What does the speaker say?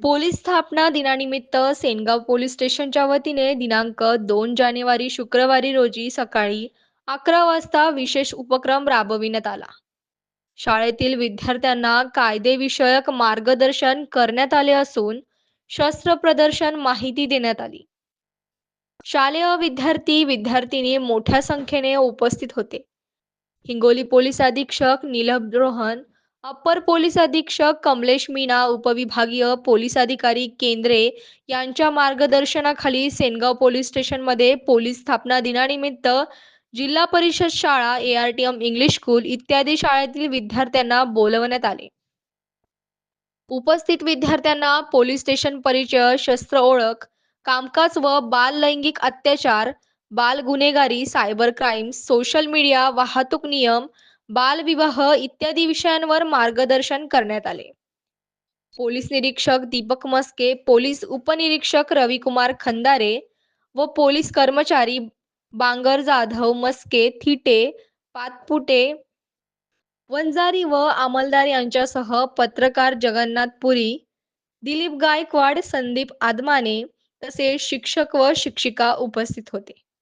Police स्थापना दिनानिमित्त Sengaon police स्टेशनच्या वतीने दिनांक 2 जानेवारी शुक्रवारी रोजी सकाळी 11 वाजता विशेष उपक्रम राबविण्यात आला. शाळेतील विद्यार्थ्यांना कायदेविषयक मार्गदर्शन करण्यात आले असून शस्त्र प्रदर्शन माहिती देण्यात आली. शालेय विद्यार्थी विद्यार्थिनी मोठ्या संख्येने उपस्थित होते. हिंगोली पोलीस अधीक्षक नीलभ रोहन, अप्पर पोलीस अधीक्षक कमलेश मीना, उपविभागीय पोलीस अधिकारी केंद्रे यांच्या मार्गदर्शनाखाली सेनगाव पोलीस स्टेशनमध्ये पोलीस स्थापना दिनानिमित्त जिल्हा परिषद शाळा, ARTM इंग्लिश स्कूल इत्यादी शाळेतील विद्यार्थ्यांना बोलवण्यात आले. उपस्थित विद्यार्थ्यांना पोलीस स्टेशन परिचय, शस्त्र ओळख, कामकाज व बाल लैंगिक अत्याचार, बाल गुन्हेगारी, सायबर क्राईम्स, सोशल मीडिया, वाहतूक नियम, बालविवाह इत्यादी विषयांवर मार्गदर्शन करण्यात आले. पोलीस निरीक्षक दीपक मस्के, पोलीस उपनिरीक्षक रविकुमार खंदारे व पोलीस कर्मचारी बांगर जाधव, मस्के, थिटे, पातपुटे, वंजारी व अंमलदार यांच्यासह पत्रकार जगन्नाथ पुरी, दिलीप गायकवाड, संदीप आदमाने तसेच शिक्षक व शिक्षिका उपस्थित होते.